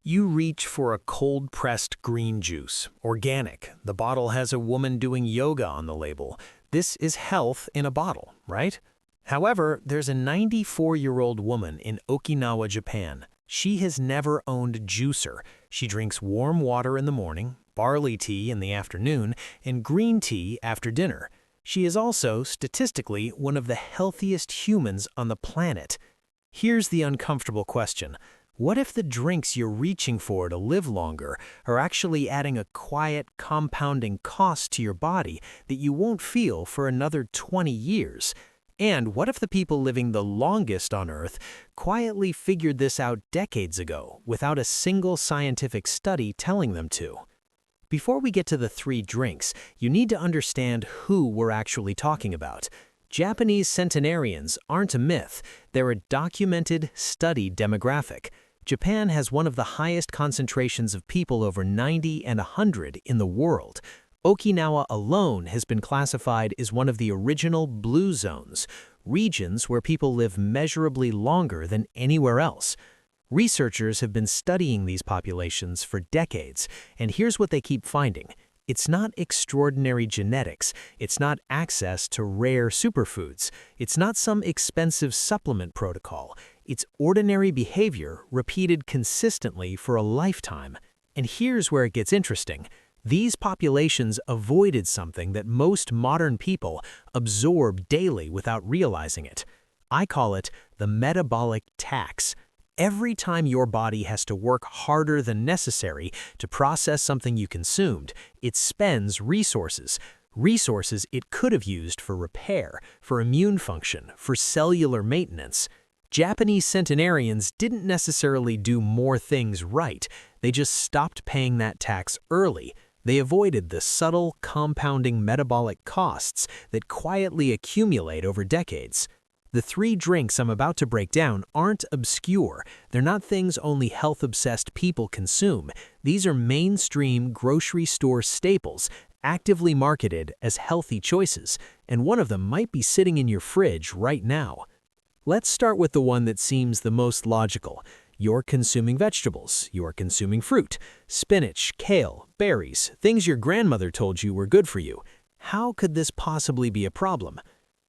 You reach for a cold-pressed green juice, organic. The bottle has a woman doing yoga on the label. This is health in a bottle, right? However, there's a 94-year-old woman in Okinawa, Japan. She has never owned a juicer. She drinks warm water in the morning, barley tea in the afternoon, and green tea after dinner. She is also, statistically, one of the healthiest humans on the planet. Here's the uncomfortable question. What if the drinks you're reaching for to live longer are actually adding a quiet, compounding cost to your body that you won't feel for another 20 years? And what if the people living the longest on Earth quietly figured this out decades ago without a single scientific study telling them to? Before we get to the three drinks, you need to understand who we're actually talking about. Japanese centenarians aren't a myth, they're a documented, studied demographic. Japan has one of the highest concentrations of people over 90 and 100 in the world. Okinawa alone has been classified as one of the original blue zones, regions where people live measurably longer than anywhere else. Researchers have been studying these populations for decades, and here's what they keep finding. It's not extraordinary genetics, it's not access to rare superfoods, it's not some expensive supplement protocol, it's ordinary behavior repeated consistently for a lifetime. And here's where it gets interesting. These populations avoided something that most modern people absorb daily without realizing it. I call it the metabolic tax. Every time your body has to work harder than necessary to process something you consumed, it spends resources. Resources it could have used for repair, for immune function, for cellular maintenance. Japanese centenarians didn't necessarily do more things right, they just stopped paying that tax early. They avoided the subtle, compounding metabolic costs that quietly accumulate over decades. The three drinks I'm about to break down aren't obscure. They're not things only health-obsessed people consume. These are mainstream grocery store staples, actively marketed as healthy choices, and one of them might be sitting in your fridge right now. Let's start with the one that seems the most logical. You're consuming vegetables, you're consuming fruit, spinach, kale, berries, things your grandmother told you were good for you. How could this possibly be a problem?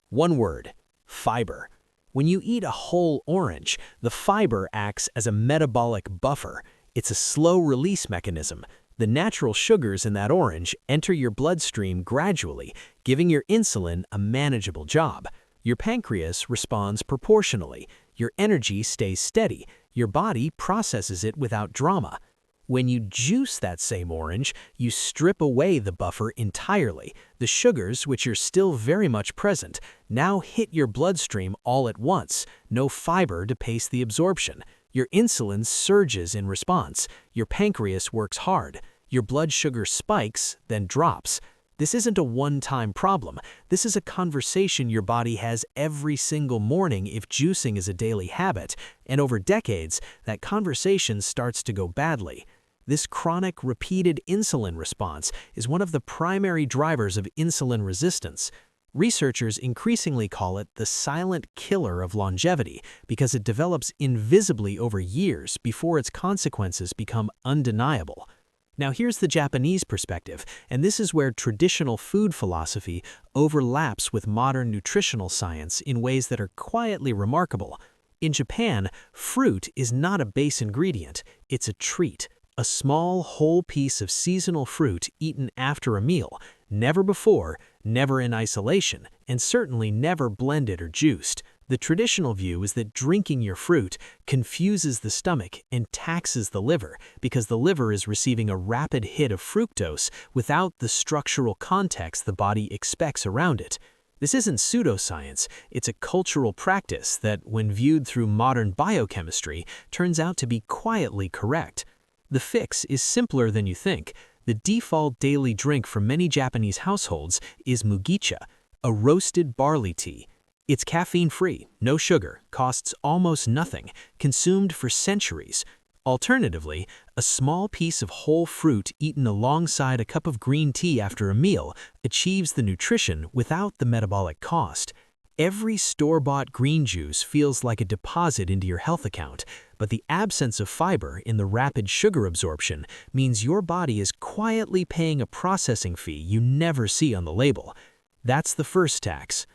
One word: fiber. When you eat a whole orange, the fiber acts as a metabolic buffer. It's a slow release mechanism. The natural sugars in that orange enter your bloodstream gradually, giving your insulin a manageable job. Your pancreas responds proportionally. Your energy stays steady. Your body processes it without drama. When you juice that same orange, you strip away the buffer entirely. The sugars, which are still very much present, now hit your bloodstream all at once. No fiber to pace the absorption. Your insulin surges in response. Your pancreas works hard. Your blood sugar spikes, then drops. This isn't a one-time problem. This is a conversation your body has every single morning if juicing is a daily habit, and over decades, that conversation starts to go badly. This chronic, repeated insulin response is one of the primary drivers of insulin resistance. Researchers increasingly call it the silent killer of longevity because it develops invisibly over years before its consequences become undeniable. Now here's the Japanese perspective, and this is where traditional food philosophy overlaps with modern nutritional science in ways that are quietly remarkable. In Japan, fruit is not a base ingredient, it's a treat. A small, whole piece of seasonal fruit eaten after a meal, never before, never in isolation, and certainly never blended or juiced. The traditional view is that drinking your fruit confuses the stomach and taxes the liver because the liver is receiving a rapid hit of fructose without the structural context the body expects around it. This isn't pseudoscience, it's a cultural practice that, when viewed through modern biochemistry, turns out to be quietly correct. The fix is simpler than you think. The default daily drink for many Japanese households is mugicha, a roasted barley tea. It's caffeine-free, no sugar, costs almost nothing, consumed for centuries. Alternatively, a small piece of whole fruit eaten alongside a cup of green tea after a meal achieves the nutrition without the metabolic cost. Every store-bought green juice feels like a deposit into your health account, but the absence of fiber in the rapid sugar absorption means your body is quietly paying a processing fee you never see on the label. That's the first tax.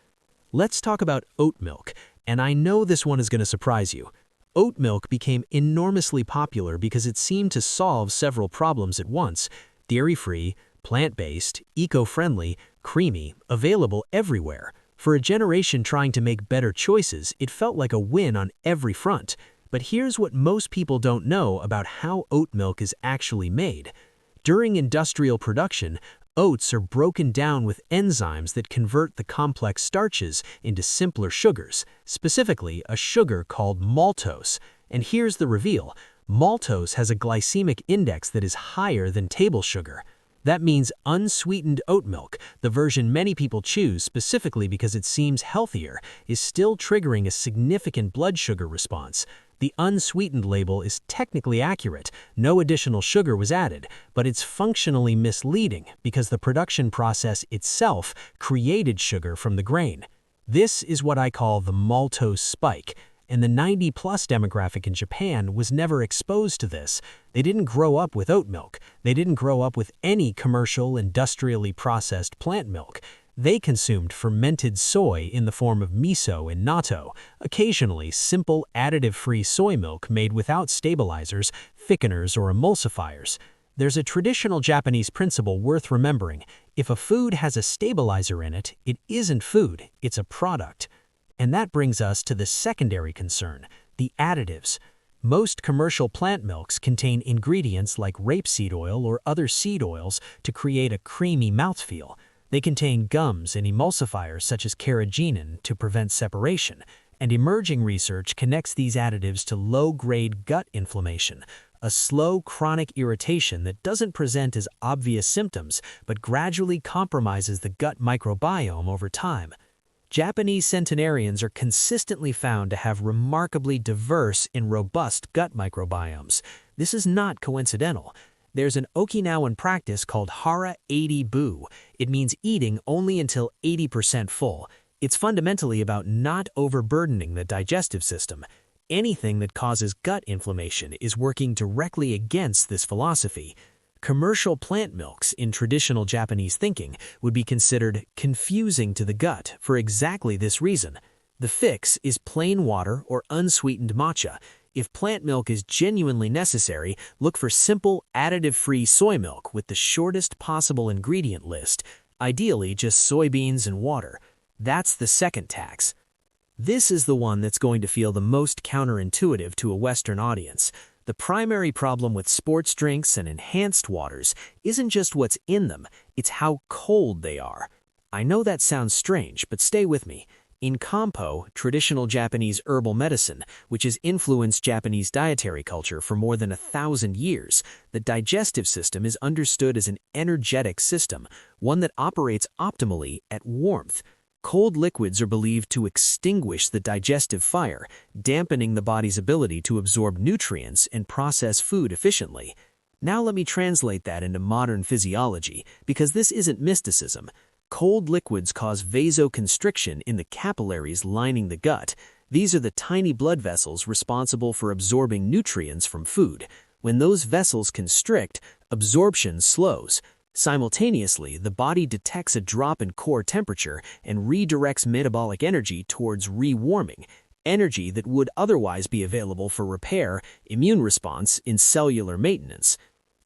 Let's talk about oat milk, and I know this one is going to surprise you. Oat milk became enormously popular because it seemed to solve several problems at once: dairy-free, plant-based, eco-friendly, creamy, available everywhere. For a generation trying to make better choices, it felt like a win on every front. But here's what most people don't know about how oat milk is actually made. During industrial production, oats are broken down with enzymes that convert the complex starches into simpler sugars, specifically a sugar called maltose. And here's the reveal: maltose has a glycemic index that is higher than table sugar. That means unsweetened oat milk, the version many people choose specifically because it seems healthier, is still triggering a significant blood sugar response. The unsweetened label is technically accurate, no additional sugar was added, but it's functionally misleading because the production process itself created sugar from the grain. This is what I call the maltose spike. And the 90-plus demographic in Japan was never exposed to this. They didn't grow up with oat milk. They didn't grow up with any commercial, industrially processed plant milk. They consumed fermented soy in the form of miso and natto, occasionally simple additive-free soy milk made without stabilizers, thickeners, or emulsifiers. There's a traditional Japanese principle worth remembering: if a food has a stabilizer in it, it isn't food, it's a product. And that brings us to the secondary concern: the additives. Most commercial plant milks contain ingredients like rapeseed oil or other seed oils to create a creamy mouthfeel. They contain gums and emulsifiers such as carrageenan to prevent separation, and emerging research connects these additives to low-grade gut inflammation, a slow chronic irritation that doesn't present as obvious symptoms but gradually compromises the gut microbiome over time. Japanese centenarians are consistently found to have remarkably diverse and robust gut microbiomes. This is not coincidental. There's an Okinawan practice called Hara 80-bu. It means eating only until 80% full. It's fundamentally about not overburdening the digestive system. Anything that causes gut inflammation is working directly against this philosophy. Commercial plant milks in traditional Japanese thinking would be considered confusing to the gut for exactly this reason. The fix is plain water or unsweetened matcha. If plant milk is genuinely necessary, look for simple, additive-free soy milk with the shortest possible ingredient list, ideally just soybeans and water. That's the second tax. This is the one that's going to feel the most counterintuitive to a Western audience. The primary problem with sports drinks and enhanced waters isn't just what's in them, it's how cold they are. I know that sounds strange, but stay with me. In Kampo, traditional Japanese herbal medicine, which has influenced Japanese dietary culture for more than 1,000 years, the digestive system is understood as an energetic system, one that operates optimally at warmth. Cold liquids are believed to extinguish the digestive fire, dampening the body's ability to absorb nutrients and process food efficiently. Now let me translate that into modern physiology, because this isn't mysticism. Cold liquids cause vasoconstriction in the capillaries lining the gut. These are the tiny blood vessels responsible for absorbing nutrients from food. When those vessels constrict, absorption slows. Simultaneously, the body detects a drop in core temperature and redirects metabolic energy towards rewarming, energy that would otherwise be available for repair, immune response, and cellular maintenance.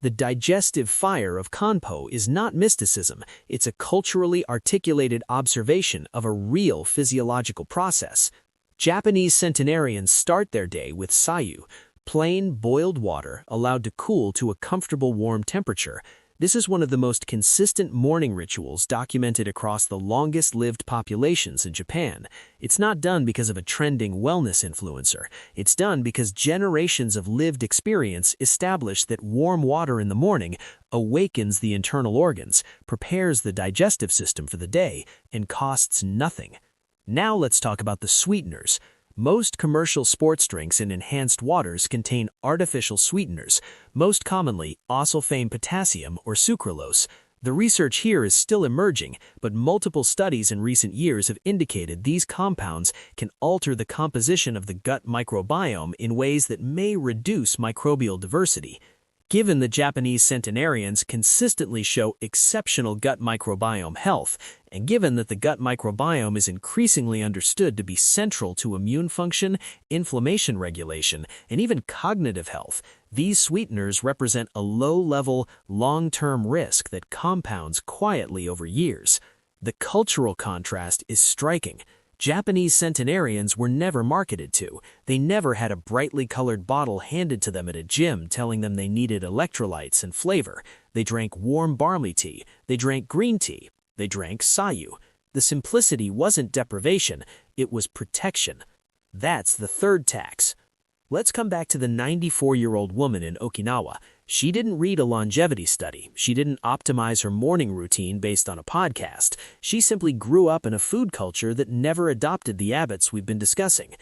The digestive fire of Kanpo is not mysticism, it's a culturally articulated observation of a real physiological process. Japanese centenarians start their day with sayu, plain boiled water allowed to cool to a comfortable warm temperature. This is one of the most consistent morning rituals documented across the longest-lived populations in Japan. It's not done because of a trending wellness influencer. It's done because generations of lived experience establish that warm water in the morning awakens the internal organs, prepares the digestive system for the day, and costs nothing. Now let's talk about the sweeteners. Most commercial sports drinks and enhanced waters contain artificial sweeteners, most commonly oxalfame potassium or sucralose. The research here is still emerging, but multiple studies in recent years have indicated these compounds can alter the composition of the gut microbiome in ways that may reduce microbial diversity. Given the Japanese centenarians consistently show exceptional gut microbiome health, and given that the gut microbiome is increasingly understood to be central to immune function, inflammation regulation, and even cognitive health, these sweeteners represent a low-level, long-term risk that compounds quietly over years. The cultural contrast is striking. Japanese centenarians were never marketed to. They never had a brightly colored bottle handed to them at a gym telling them they needed electrolytes and flavor. They drank warm barley tea. They drank green tea. They drank sayu. The simplicity wasn't deprivation, it was protection. That's the third tax. Let's come back to the 94-year-old woman in Okinawa. She didn't read a longevity study. She didn't optimize her morning routine based on a podcast. She simply grew up in a food culture that never adopted the habits we've been discussing.